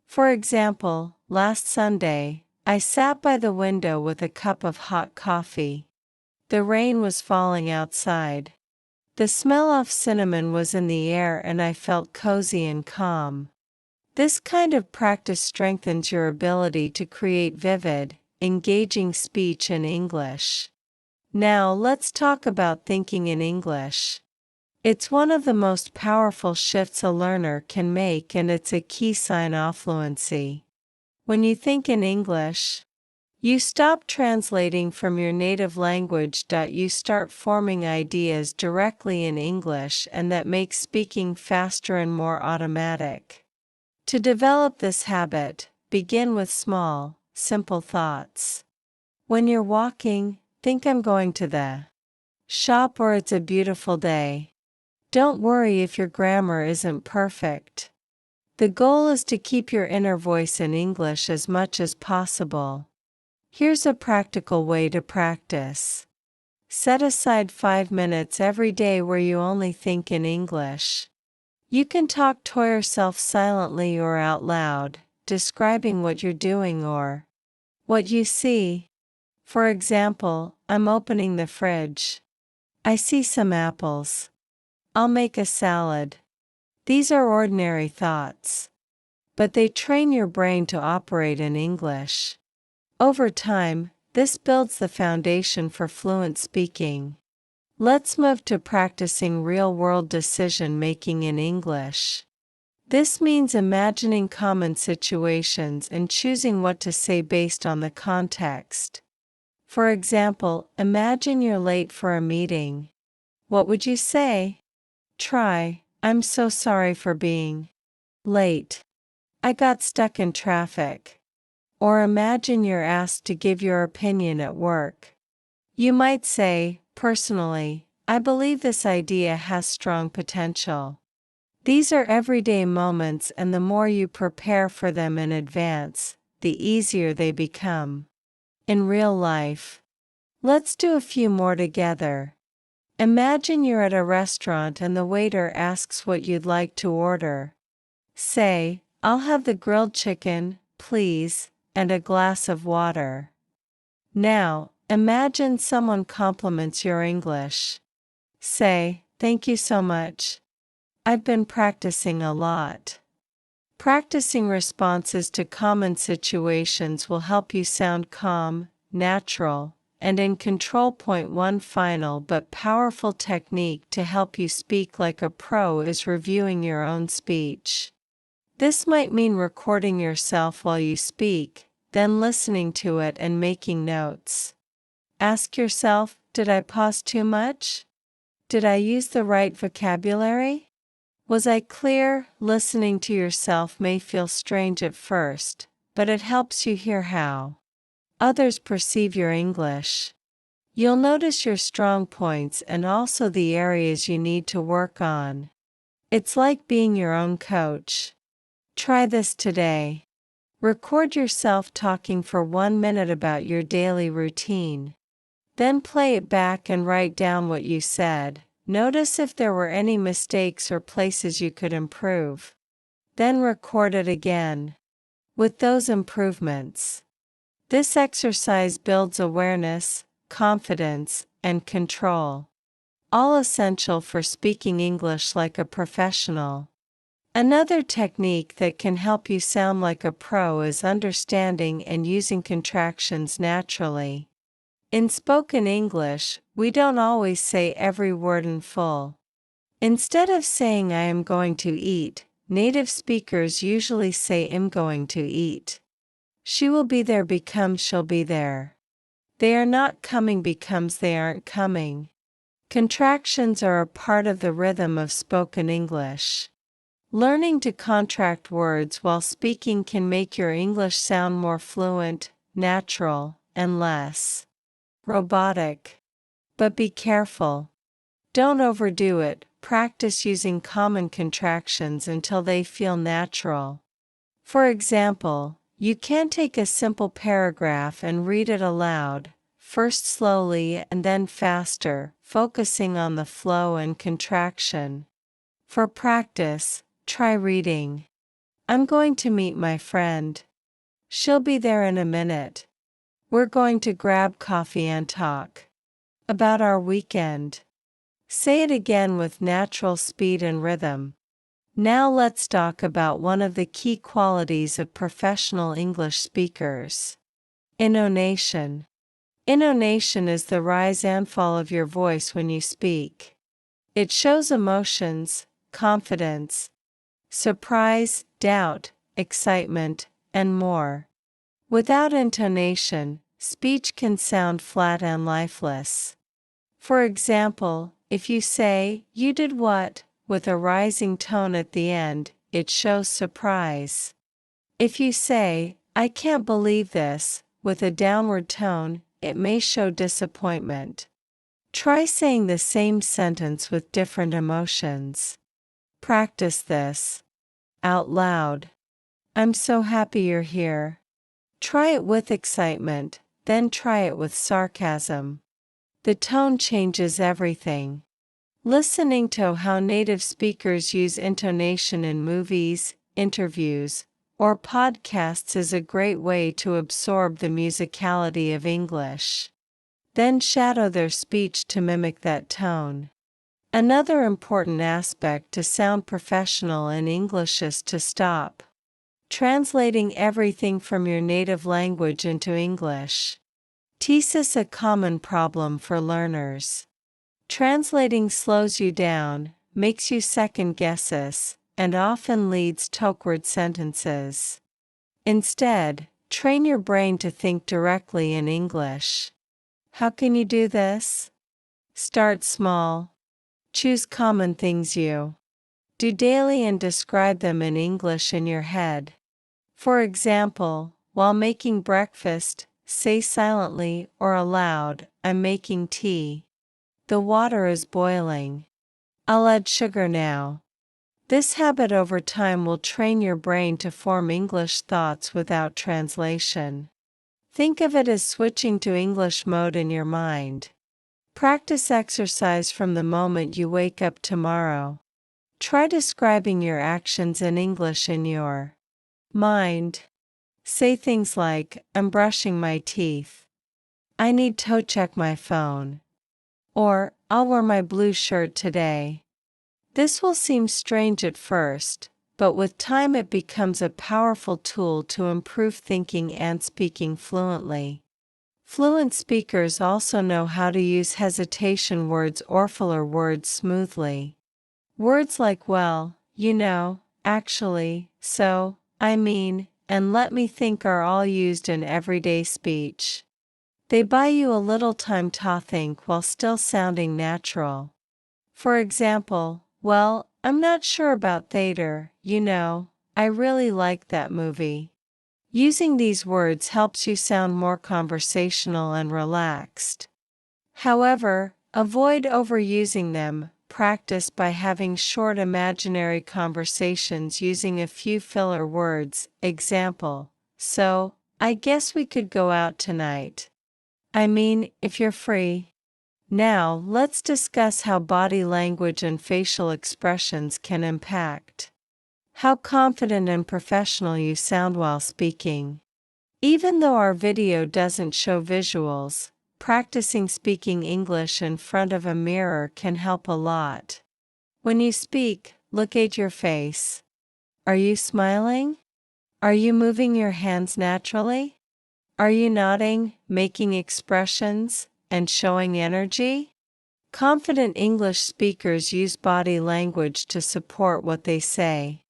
For example, last Sunday, I sat by the window with a cup of hot coffee. The rain was falling outside. The smell of cinnamon was in the air and I felt cozy and calm. This kind of practice strengthens your ability to create vivid, engaging speech in English. Now let's talk about thinking in English. It's one of the most powerful shifts a learner can make, and it's a key sign of fluency. When you think in English, you stop translating from your native language. You start forming ideas directly in English, and that makes speaking faster and more automatic. To develop this habit, begin with small, simple thoughts. When you're walking, think I'm going to the shop or it's a beautiful day. Don't worry if your grammar isn't perfect. The goal is to keep your inner voice in English as much as possible. Here's a practical way to practice. Set aside 5 minutes every day where you only think in English. You can talk to yourself silently or out loud, describing what you're doing or what you see. For example, I'm opening the fridge. I see some apples. I'll make a salad. These are ordinary thoughts, but they train your brain to operate in English. Over time, this builds the foundation for fluent speaking. Let's move to practicing real-world decision-making in English. This means imagining common situations and choosing what to say based on the context. For example, imagine you're late for a meeting. What would you say? Try, I'm so sorry for being late. I got stuck in traffic. Or imagine you're asked to give your opinion at work. You might say, personally, I believe this idea has strong potential. These are everyday moments, and the more you prepare for them in advance, the easier they become. In real life. Let's do a few more together. Imagine you're at a restaurant and the waiter asks what you'd like to order. Say, I'll have the grilled chicken, please, and a glass of water. Now, imagine someone compliments your English. Say, thank you so much. I've been practicing a lot. Practicing responses to common situations will help you sound calm, natural, and in control. One final but powerful technique to help you speak like a pro is reviewing your own speech. This might mean recording yourself while you speak, then listening to it and making notes. Ask yourself, did I pause too much? Did I use the right vocabulary? Was I clear? Listening to yourself may feel strange at first, but it helps you hear how others perceive your English. You'll notice your strong points and also the areas you need to work on. It's like being your own coach. Try this today. Record yourself talking for 1 minute about your daily routine. Then play it back and write down what you said. Notice if there were any mistakes or places you could improve. Then record it again. With those improvements. This exercise builds awareness, confidence, and control. All essential for speaking English like a professional. Another technique that can help you sound like a pro is understanding and using contractions naturally. In spoken English, we don't always say every word in full. Instead of saying I am going to eat, native speakers usually say I'm going to eat. She will be there becomes she'll be there. They are not coming becomes they aren't coming. Contractions are a part of the rhythm of spoken English. Learning to contract words while speaking can make your English sound more fluent, natural, and less robotic. But be careful. Don't overdo it. Practice using common contractions until they feel natural. For example, you can take a simple paragraph and read it aloud, first slowly and then faster, focusing on the flow and contraction. For practice, try reading. I'm going to meet my friend. She'll be there in a minute. We're going to grab coffee and talk about our weekend. Say it again with natural speed and rhythm. Now let's talk about one of the key qualities of professional English speakers. Intonation. Intonation is the rise and fall of your voice when you speak. It shows emotions, confidence, surprise, doubt, excitement, and more. Without intonation, speech can sound flat and lifeless. For example, if you say, you did what, with a rising tone at the end, it shows surprise. If you say, I can't believe this, with a downward tone, it may show disappointment. Try saying the same sentence with different emotions. Practice this. Out loud. I'm so happy you're here. Try it with excitement, then try it with sarcasm. The tone changes everything. Listening to how native speakers use intonation in movies, interviews, or podcasts is a great way to absorb the musicality of English. Then shadow their speech to mimic that tone. Another important aspect to sound professional in English is to stop translating everything from your native language into English. This is a common problem for learners. Translating slows you down, makes you second guesses, and often leads to awkward sentences. Instead, train your brain to think directly in English. How can you do this? Start small. Choose common things you do daily and describe them in English in your head. For example, while making breakfast, say silently or aloud, I'm making tea. The water is boiling. I'll add sugar now. This habit over time will train your brain to form English thoughts without translation. Think of it as switching to English mode in your mind. Practice exercise from the moment you wake up tomorrow. Try describing your actions in English in your mind. Say things like, I'm brushing my teeth. I need to check my phone. Or, I'll wear my blue shirt today. This will seem strange at first, but with time it becomes a powerful tool to improve thinking and speaking fluently. Fluent speakers also know how to use hesitation words or filler words smoothly. Words like well, you know, actually, so, I mean, and let me think are all used in everyday speech. They buy you a little time to think while still sounding natural. For example, well, I'm not sure about theater, you know, I really like that movie. Using these words helps you sound more conversational and relaxed. However, avoid overusing them. Practice by having short imaginary conversations using a few filler words. Example, so, I guess we could go out tonight. I mean, if you're free. Now, let's discuss how body language and facial expressions can impact how confident and professional you sound while speaking. Even though our video doesn't show visuals, practicing speaking English in front of a mirror can help a lot. When you speak, look at your face. Are you smiling? Are you moving your hands naturally? Are you nodding, making expressions, and showing energy? Confident English speakers use body language to support what they say.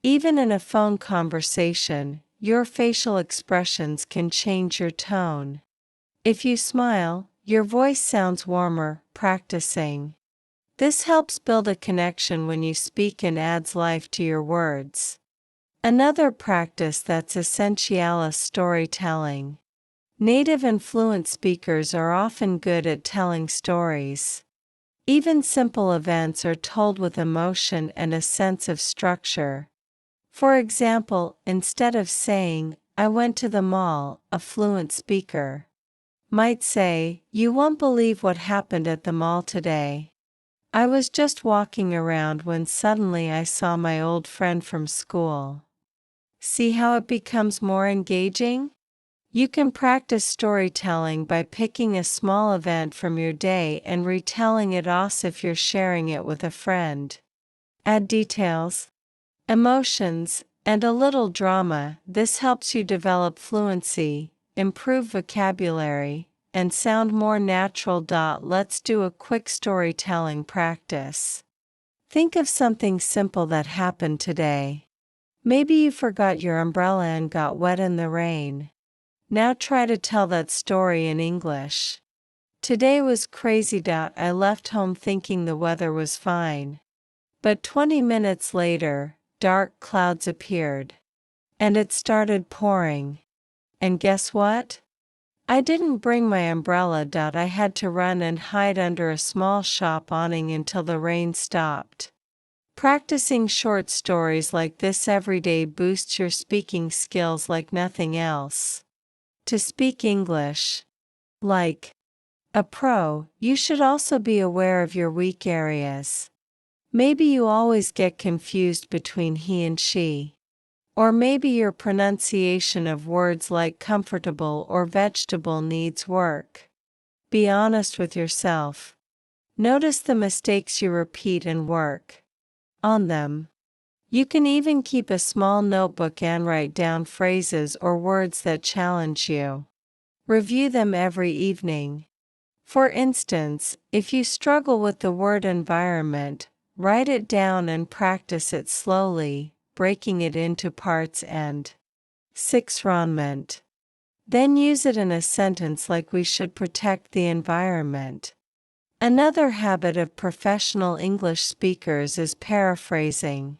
Even in a phone conversation, your facial expressions can change your tone. If you smile, your voice sounds warmer. Practicing this helps build a connection when you speak and adds life to your words. Another practice that's essential is storytelling. Native and fluent speakers are often good at telling stories. Even simple events are told with emotion and a sense of structure. For example, instead of saying, I went to the mall, a fluent speaker might say, you won't believe what happened at the mall today. I was just walking around when suddenly I saw my old friend from school. See how it becomes more engaging? You can practice storytelling by picking a small event from your day and retelling it as if you're sharing it with a friend. Add details, emotions, and a little drama. This helps you develop fluency, improve vocabulary, and sound more natural. Let's do a quick storytelling practice. Think of something simple that happened today. Maybe you forgot your umbrella and got wet in the rain. Now try to tell that story in English. Today was crazy. I left home thinking the weather was fine. But 20 minutes later, dark clouds appeared. And it started pouring. And guess what? I didn't bring my umbrella. I had to run and hide under a small shop awning until the rain stopped. Practicing short stories like this every day boosts your speaking skills like nothing else. To speak English like a pro, you should also be aware of your weak areas. Maybe you always get confused between he and she. Or maybe your pronunciation of words like comfortable or vegetable needs work. Be honest with yourself. Notice the mistakes you repeat and work on them. You can even keep a small notebook and write down phrases or words that challenge you. Review them every evening. For instance, if you struggle with the word environment, write it down and practice it slowly, breaking it into parts and 6 environment. Then use it in a sentence like we should protect the environment. Another habit of professional English speakers is paraphrasing.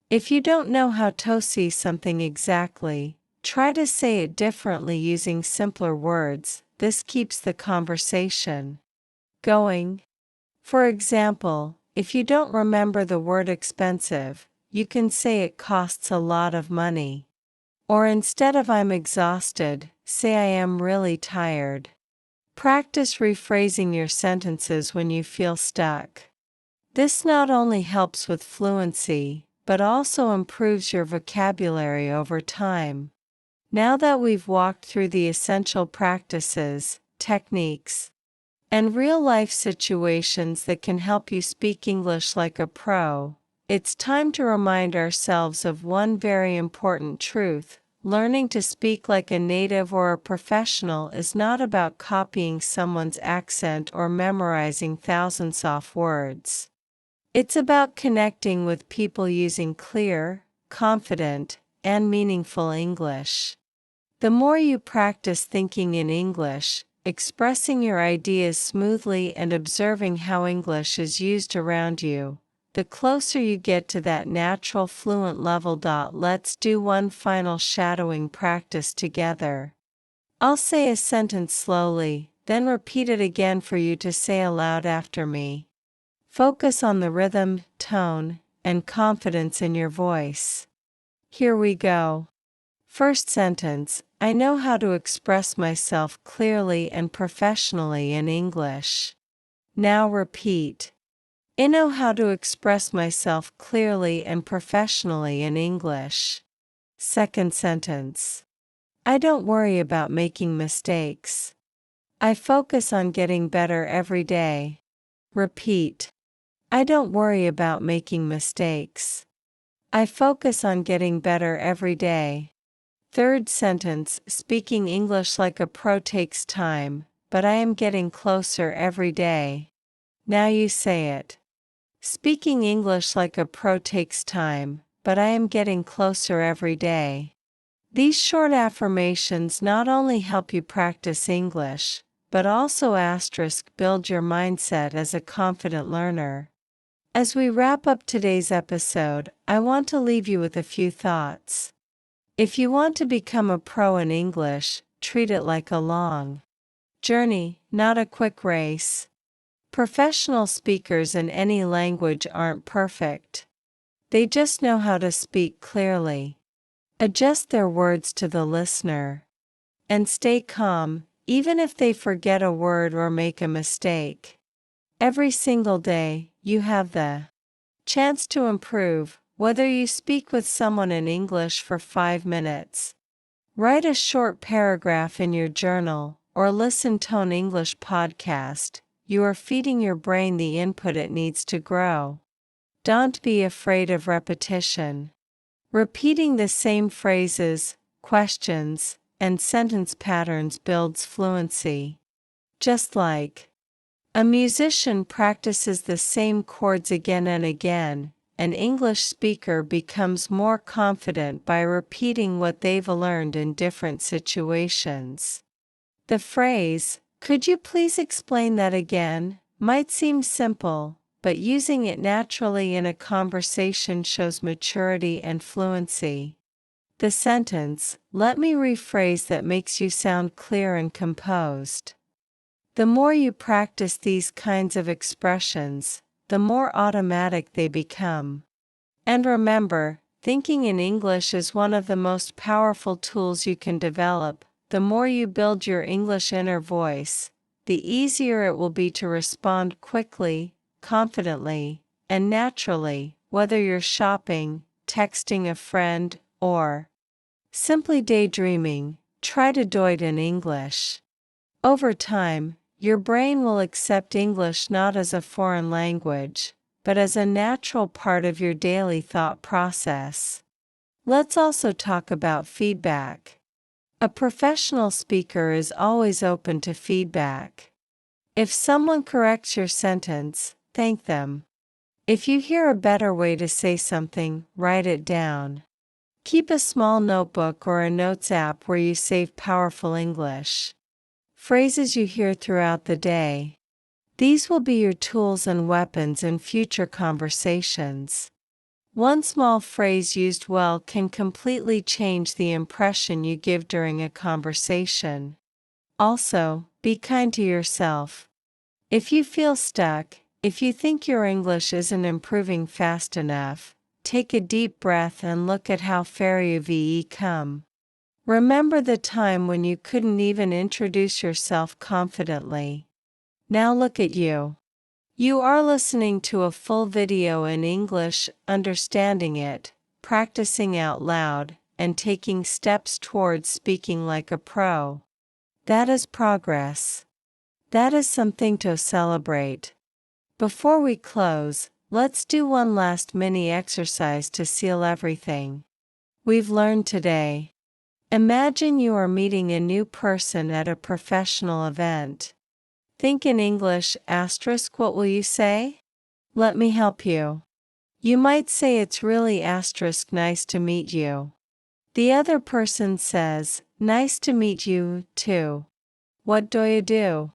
If you don't know how to say something exactly, try to say it differently using simpler words. This keeps the conversation going. For example, if you don't remember the word expensive, you can say it costs a lot of money. Or instead of I'm exhausted, say I am really tired. Practice rephrasing your sentences when you feel stuck. This not only helps with fluency, but also improves your vocabulary over time. Now that we've walked through the essential practices, techniques, and real-life situations that can help you speak English like a pro, it's time to remind ourselves of one very important truth. Learning to speak like a native or a professional is not about copying someone's accent or memorizing thousands of words. It's about connecting with people using clear, confident, and meaningful English. The more you practice thinking in English, expressing your ideas smoothly and observing how English is used around you, the closer you get to that natural fluent level. Let's do one final shadowing practice together. I'll say a sentence slowly, then repeat it again for you to say aloud after me. Focus on the rhythm, tone, and confidence in your voice. Here we go. First sentence, I know how to express myself clearly and professionally in English. Now repeat. I know how to express myself clearly and professionally in English. Second sentence. I don't worry about making mistakes. I focus on getting better every day. Repeat. I don't worry about making mistakes. I focus on getting better every day. Third sentence, speaking English like a pro takes time, but I am getting closer every day. Now you say it. Speaking English like a pro takes time, but I am getting closer every day. These short affirmations not only help you practice English, but also build your mindset as a confident learner. As we wrap up today's episode, I want to leave you with a few thoughts. If you want to become a pro in English, treat it like a long journey, not a quick race. Professional speakers in any language aren't perfect. They just know how to speak clearly. Adjust their words to the listener. And stay calm, even if they forget a word or make a mistake. Every single day, you have the chance to improve, whether you speak with someone in English for 5 minutes. Write a short paragraph in your journal, or listen to an English podcast. You are feeding your brain the input it needs to grow. Don't be afraid of repetition. Repeating the same phrases, questions, and sentence patterns builds fluency. Just like a musician practices the same chords again and again, an English speaker becomes more confident by repeating what they've learned in different situations. The phrase, "Could you please explain that again?" might seem simple, but using it naturally in a conversation shows maturity and fluency. The sentence, "Let me rephrase that," makes you sound clear and composed. The more you practice these kinds of expressions, the more automatic they become. And remember, thinking in English is one of the most powerful tools you can develop. The more you build your English inner voice, the easier it will be to respond quickly, confidently, and naturally, whether you're shopping, texting a friend, or simply daydreaming. Try to do it in English. Over time, your brain will accept English not as a foreign language, but as a natural part of your daily thought process. Let's also talk about feedback. A professional speaker is always open to feedback. If someone corrects your sentence, thank them. If you hear a better way to say something, write it down. Keep a small notebook or a notes app where you save powerful English phrases you hear throughout the day. These will be your tools and weapons in future conversations. One small phrase used well can completely change the impression you give during a conversation. Also, be kind to yourself. If you feel stuck, if you think your English isn't improving fast enough, take a deep breath and look at how far you've come. Remember the time when you couldn't even introduce yourself confidently. Now look at you. You are listening to a full video in English, understanding it, practicing out loud, and taking steps towards speaking like a pro. That is progress. That is something to celebrate. Before we close, let's do one last mini exercise to seal everything we've learned today. Imagine you are meeting a new person at a professional event. Think in English *, what will you say? Let me help you. You might say it's really * nice to meet you. The other person says, nice to meet you, too. What do you do?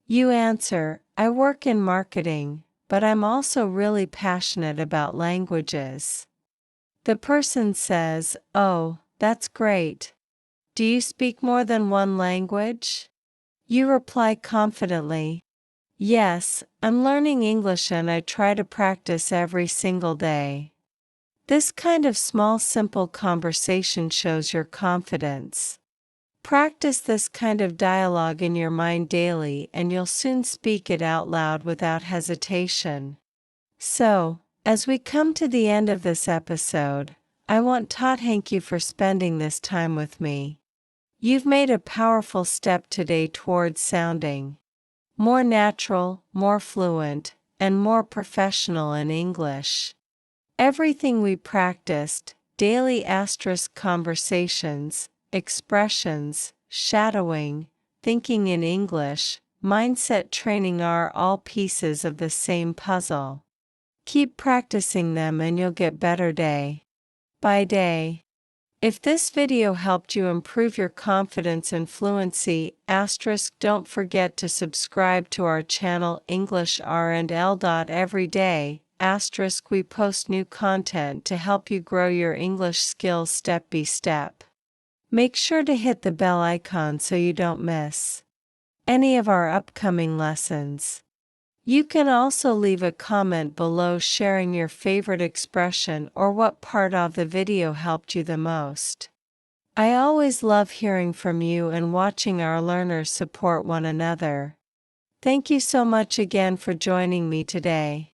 You answer, I work in marketing, but I'm also really passionate about languages. The person says, oh, that's great. Do you speak more than one language? You reply confidently, yes, I'm learning English and I try to practice every single day. This kind of small simple conversation shows your confidence. Practice this kind of dialogue in your mind daily and you'll soon speak it out loud without hesitation. So, as we come to the end of this episode, I want to thank you for spending this time with me. You've made a powerful step today towards sounding more natural, more fluent, and more professional in English. Everything we practiced, daily * conversations, expressions, shadowing, thinking in English, mindset training are all pieces of the same puzzle. Keep practicing them and you'll get better day by day. If this video helped you improve your confidence and fluency, * don't forget to subscribe to our channel English R&L. Every day, * we post new content to help you grow your English skills step by step. Make sure to hit the bell icon so you don't miss any of our upcoming lessons. You can also leave a comment below sharing your favorite expression or what part of the video helped you the most. I always love hearing from you and watching our learners support one another. Thank you so much again for joining me today.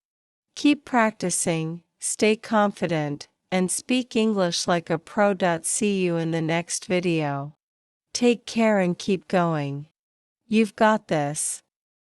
Keep practicing, stay confident, and speak English like a pro. See you in the next video. Take care and keep going. You've got this.